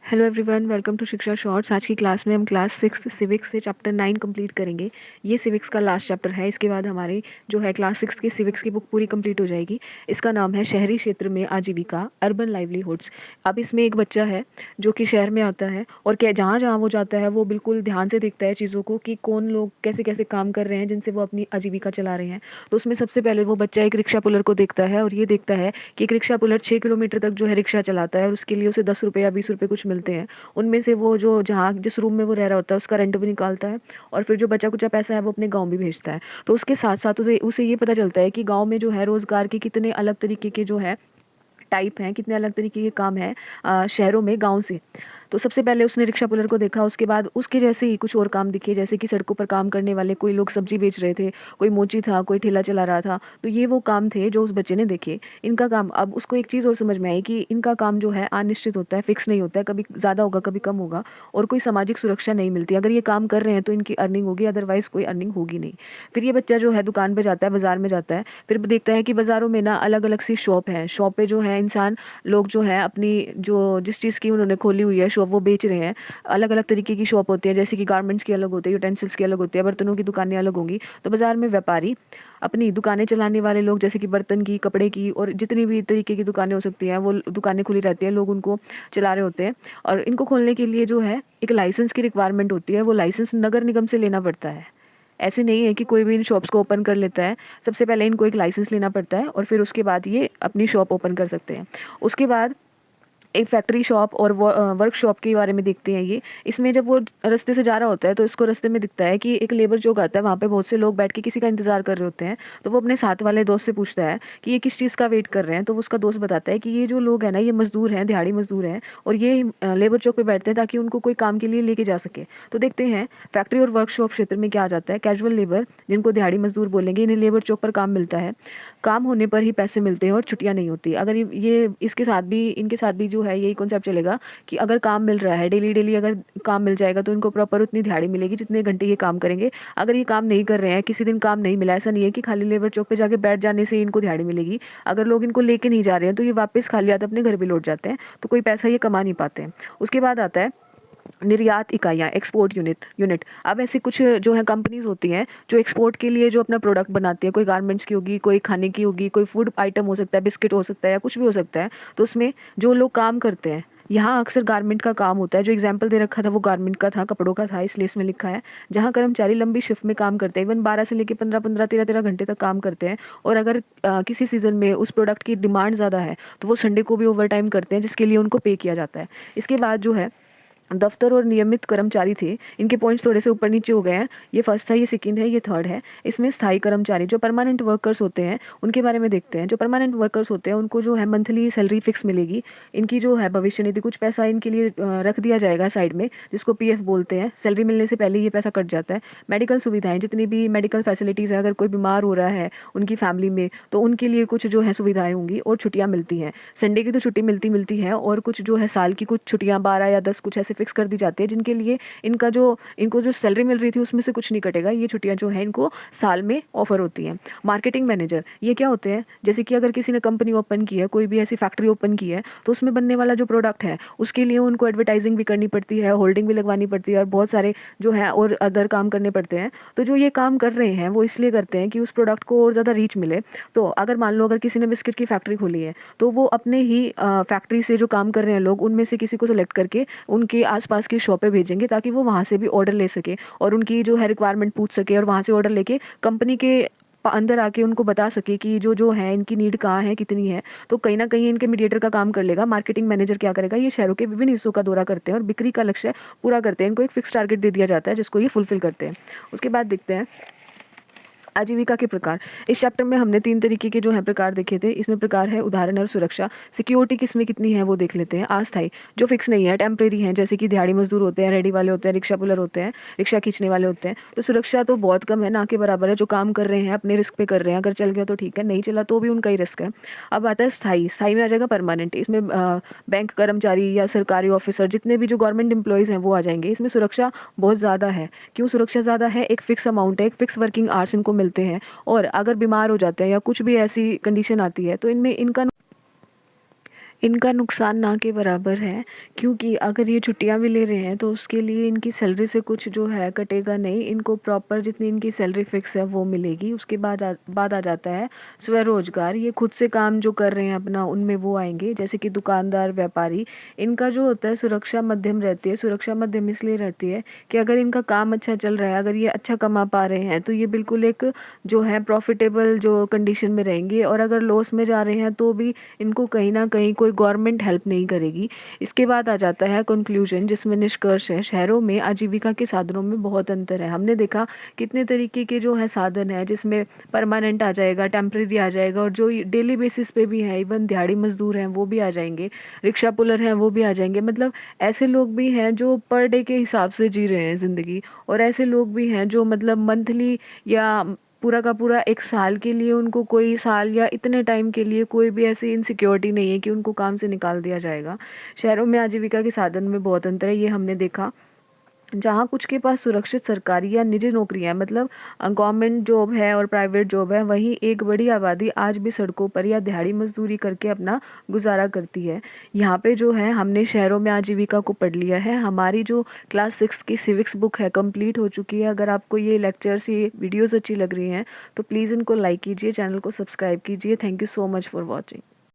Hello everyone, welcome to शिक्षा shorts. आज की क्लास में हम क्लास 6 सिविक्स से चैप्टर 9 कंप्लीट करेंगे। ये सिविक्स का लास्ट चैप्टर है। इसके बाद हमारी जो है क्लास 6 की सिविक्स की बुक पूरी कंप्लीट हो जाएगी। इसका नाम है शहरी क्षेत्र में आजीविका, अर्बन लाइवलीहुड्स। अब इसमें एक बच्चा है जो कि शहर में आता है और क्या जहाँ जहाँ वो जाता है वो बिल्कुल ध्यान से देखता है चीज़ों को कि कौन लोग कैसे कैसे काम कर रहे हैं जिनसे वो अपनी आजीविका चला रहे हैं। तो उसमें सबसे पहले वो बच्चा एक रिक्शा पुलर को देखता है और ये देखता है कि एक रिक्शा पुलर 6 किलोमीटर तक जो है रिक्शा चलाता है और उसके लिए उसे 10 रुपये या 20 रुपये कुछ मिलते हैं। उनमें से वो जो जहाँ जिस रूम में वो रह रहा होता है उसका रेंट भी निकालता है और फिर जो बचा कुचा पैसा है वो अपने गाँव भी भेजता है। तो उसके साथ साथ उसे उसे ये पता चलता है कि गाँव में जो है रोज़गार के कितने अलग तरीके के जो है टाइप हैं, कितने अलग तरीके के काम हैं शहरों में गाँव से। तो सबसे पहले उसने रिक्शा पुलर को देखा, उसके बाद उसके जैसे ही कुछ और काम दिखे, जैसे कि सड़कों पर काम करने वाले कोई लोग सब्जी बेच रहे थे, कोई मोची था, कोई ठेला चला रहा था। तो ये वो काम थे जो उस बच्चे ने देखे। इनका काम, अब उसको एक चीज़ और समझ में आई कि इनका काम जो है अनिश्चित होता है, फिक्स नहीं होता है, कभी ज़्यादा होगा कभी कम होगा और कोई सामाजिक सुरक्षा नहीं मिलती। अगर ये काम कर रहे हैं तो इनकी अर्निंग होगी, अदरवाइज़ कोई अर्निंग होगी नहीं। फिर ये बच्चा जो है दुकान पर जाता है, बाज़ार में जाता है, फिर देखता है कि बाज़ारों में ना अलग अलग सी शॉप है। शॉप पे जो है इंसान लोग जो है अपनी जो जिस चीज़ की उन्होंने खोली हुई है शॉप वो बेच रहे हैं। अलग अलग तरीके की शॉप होती है, जैसे कि गारमेंट्स की अलग होती है, यूटेंसिल्स की अलग होती है, बर्तनों की दुकानें अलग होंगी। तो बाजार में व्यापारी अपनी दुकानें चलाने वाले लोग, जैसे कि बर्तन की, कपड़े की और जितनी भी तरीके की दुकानें हो सकती हैं वो दुकानें खुली रहती हैं, लोग उनको चला रहे होते हैं। और इनको खोलने के लिए जो है एक लाइसेंस की रिक्वायरमेंट होती है, वो लाइसेंस नगर निगम से लेना पड़ता है। ऐसे नहीं है कि कोई भी इन शॉप्स को ओपन कर लेता है। सबसे पहले इनको एक लाइसेंस लेना पड़ता है और फिर उसके बाद ये अपनी शॉप ओपन कर सकते हैं। उसके बाद एक फैक्ट्री शॉप और वर्कशॉप के बारे में देखते हैं ये। इसमें जब वो रास्ते से जा रहा होता है तो इसको रास्ते में दिखता है कि एक लेबर चौक आता है, वहाँ पे बहुत से लोग बैठ के किसी का इंतजार कर रहे होते हैं। तो वो अपने साथ वाले दोस्त से पूछता है कि ये किस चीज़ का वेट कर रहे हैं। तो उसका दोस्त बताता है कि ये जो लोग हैं ना, ये मजदूर हैं, दिहाड़ी मजदूर हैं और ये लेबर चौक पे बैठते हैं ताकि उनको कोई काम के लिए लेके जा सके। तो देखते हैं फैक्ट्री और वर्कशॉप क्षेत्र में क्या आ जाता है। कैजुअल लेबर, जिनको दिहाड़ी मजदूर बोलेंगे, इन्हें लेबर चौक पर काम मिलता है। काम होने पर ही पैसे मिलते हैं और छुट्टियां नहीं होती। अगर ये इसके साथ भी, इनके साथ भी जो है यही कॉन्सेप्ट चलेगा कि अगर काम मिल रहा है डेली डेली, अगर काम मिल जाएगा तो इनको प्रॉपर उतनी दिहाड़ी मिलेगी जितने घंटे ये काम करेंगे। अगर ये काम नहीं कर रहे हैं, किसी दिन काम नहीं मिला, ऐसा नहीं है कि खाली लेबर चौक पे जाके बैठ जाने से इनको दिहाड़ी मिलेगी। अगर लोग इनको लेके नहीं जा रहे हैं तो ये वापस खाली हाथ अपने घर भी लौट जाते हैं, तो कोई पैसा ये कमा नहीं पाते हैं। उसके बाद आता है निर्यात इकाइयाँ, एक्सपोर्ट यूनिट। अब ऐसी कुछ जो है कंपनीज होती हैं जो एक्सपोर्ट के लिए जो अपना प्रोडक्ट बनाती है। कोई गारमेंट्स की होगी, कोई खाने की होगी, कोई फूड आइटम हो सकता है, बिस्किट हो सकता है या कुछ भी हो सकता है। तो उसमें जो लोग काम करते हैं, यहाँ अक्सर गारमेंट का काम होता है। जो एग्जाम्पल दे रखा था वो गारमेंट का था, कपड़ों का था, इसलिए इसमें लिखा है। जहाँ कर्मचारी लंबी शिफ्ट में काम करते हैं, इवन 12 से लेकर 15-15, 13-13 घंटे तक काम करते हैं। और अगर किसी सीजन में उस प्रोडक्ट की डिमांड ज़्यादा है तो वो संडे को भी ओवर टाइम करते हैं, जिसके लिए उनको पे किया जाता है। इसके बाद जो है दफ्तर और नियमित कर्मचारी थे। इनके पॉइंट्स थोड़े से ऊपर नीचे हो गए हैं। ये फर्स्ट है, ये सेकंड है, ये थर्ड है। इसमें स्थायी कर्मचारी, जो परमानेंट वर्कर्स होते हैं, उनके बारे में देखते हैं। जो परमानेंट वर्कर्स होते हैं उनको जो है मंथली सैलरी फिक्स मिलेगी। इनकी जो है भविष्य निधि, कुछ पैसा इनके लिए रख दिया जाएगा साइड में, जिसको पीएफ बोलते हैं। सैलरी मिलने से पहले ये पैसा कट जाता है। मेडिकल सुविधाएं, जितनी भी मेडिकल फैसिलिटीज़ है, अगर कोई बीमार हो रहा है उनकी फैमिली में तो उनके लिए कुछ जो है सुविधाएं होंगी। और छुट्टियां मिलती हैं। संडे की तो छुट्टी मिलती है और कुछ जो है साल की कुछ छुट्टियां 12 या 10 कुछ ऐसे फिक्स कर दी जाती है, जिनके लिए इनको जो सैलरी मिल रही थी उसमें से कुछ नहीं कटेगा। ये छुट्टियां जो है इनको साल में ऑफर होती हैं। मार्केटिंग मैनेजर, ये क्या होते हैं? जैसे कि अगर किसी ने कंपनी ओपन की है, कोई भी ऐसी फैक्ट्री ओपन की है, तो उसमें बनने वाला जो प्रोडक्ट है उसके लिए उनको एडवर्टाइजिंग भी करनी पड़ती है, होल्डिंग भी लगवानी पड़ती है और बहुत सारे जो है और अदर काम करने पड़ते हैं। तो जो ये काम कर रहे हैं वो इसलिए करते हैं कि उस प्रोडक्ट को और ज़्यादा रीच मिले। तो अगर मान लो अगर किसी ने बिस्किट की फैक्ट्री खोली है तो वो अपने ही फैक्ट्री से जो काम कर रहे हैं लोग, उनमें से किसी को सेलेक्ट करके उनके आसपास की शॉप पे भेजेंगे ताकि वो वहाँ से भी ऑर्डर ले सके और उनकी जो है रिक्वायरमेंट पूछ सके और वहाँ से ऑर्डर लेके कंपनी के अंदर आके उनको बता सके कि जो जो है इनकी नीड कहाँ है, कितनी है। तो कहीं ना कहीं इनके मीडिएटर का काम कर लेगा। मार्केटिंग मैनेजर क्या करेगा? ये शहरों के विभिन्न हिस्सों का दौरा करते हैं और बिक्री का लक्ष्य पूरा करते हैं। इनको एक फिक्स टारगेट दे दिया जाता है जिसको ये फुलफिल करते हैं। उसके बाद देखते हैं आजीविका के प्रकार। इस चैप्टर में हमने 3 तरीके के जो है प्रकार देखे थे। इसमें प्रकार है उदाहरण और सुरक्षा। सिक्योरिटी किसमें कितनी है वो देख लेते हैं। अस्थायी, जो फिक्स नहीं है, टेम्परेरी है, जैसे कि दिहाड़ी मजदूर होते हैं, रेडी वाले होते हैं, रिक्शा पुलर होते हैं, रिक्शा खींचने वाले होते हैं। तो सुरक्षा तो बहुत कम है, ना के बराबर है। जो काम कर रहे हैं अपने रिस्क पे कर रहे हैं, अगर चल गया तो ठीक है, नहीं चला तो भी उनका ही रिस्क है। अब आता है स्थायी। स्थायी में आ जाएगा परमानेंट। इसमें बैंक कर्मचारी या सरकारी ऑफिसर, जितने भी जो गवर्नमेंट एम्प्लॉयज़ हैं वो आ जाएंगे। इसमें सुरक्षा बहुत ज़्यादा है। क्यों सुरक्षा ज़्यादा है? एक फिक्स अमाउंट है, एक फिक्स वर्किंग आवर्स इनको मिलते हैं और अगर बीमार हो जाते हैं या कुछ भी ऐसी कंडीशन आती है तो इनका नुकसान ना के बराबर है, क्योंकि अगर ये छुट्टियां भी ले रहे हैं तो उसके लिए इनकी सैलरी से कुछ जो है कटेगा नहीं, इनको प्रॉपर जितनी इनकी सैलरी फिक्स है वो मिलेगी। उसके बाद आ जाता है स्वरोजगार। ये खुद से काम जो कर रहे हैं अपना, उनमें वो आएंगे, जैसे कि दुकानदार, व्यापारी। इनका जो होता है सुरक्षा मध्यम रहती है। सुरक्षा मध्यम इसलिए रहती है कि अगर इनका काम अच्छा चल रहा है, अगर ये अच्छा कमा पा रहे हैं, तो ये बिल्कुल एक जो है प्रॉफिटेबल जो कंडीशन में रहेंगे। और अगर लॉस में जा रहे हैं तो भी इनको कहीं ना कहीं कोई गवर्नमेंट हेल्प नहीं करेगी। इसके बाद आ जाता है कंक्लूजन, जिसमें निष्कर्ष है, शहरों में आजीविका के साधनों में बहुत अंतर है। हमने देखा कितने तरीके के जो है साधन है, जिसमें परमानेंट आ जाएगा, टेम्परेरी आ जाएगा, और जो डेली बेसिस पे भी है, इवन दिहाड़ी मजदूर हैं वो भी आ जाएंगे, रिक्शा पुलर हैं वो भी आ जाएंगे। मतलब ऐसे लोग भी हैं जो पर डे के हिसाब से जी रहे हैं ज़िंदगी, और ऐसे लोग भी हैं जो मतलब मंथली या पूरा का पूरा एक साल के लिए, उनको कोई साल या इतने टाइम के लिए कोई भी ऐसी इनसिक्योरिटी नहीं है कि उनको काम से निकाल दिया जाएगा। शहरों में आजीविका के साधन में बहुत अंतर है, ये हमने देखा। जहाँ कुछ के पास सुरक्षित सरकारी या निजी नौकरियां हैं, मतलब गवर्नमेंट जॉब है और प्राइवेट जॉब है, वहीं एक बड़ी आबादी आज भी सड़कों पर या दिहाड़ी मजदूरी करके अपना गुजारा करती है। यहाँ पे जो है हमने शहरों में आजीविका को पढ़ लिया है। हमारी जो क्लास 6 की सिविक्स बुक है कंप्लीट हो चुकी है। अगर आपको ये लेक्चर्स, ये वीडियोज़ अच्छी लग रही हैं तो प्लीज़ इनको लाइक कीजिए, चैनल को सब्सक्राइब कीजिए। Thank you so much for watching.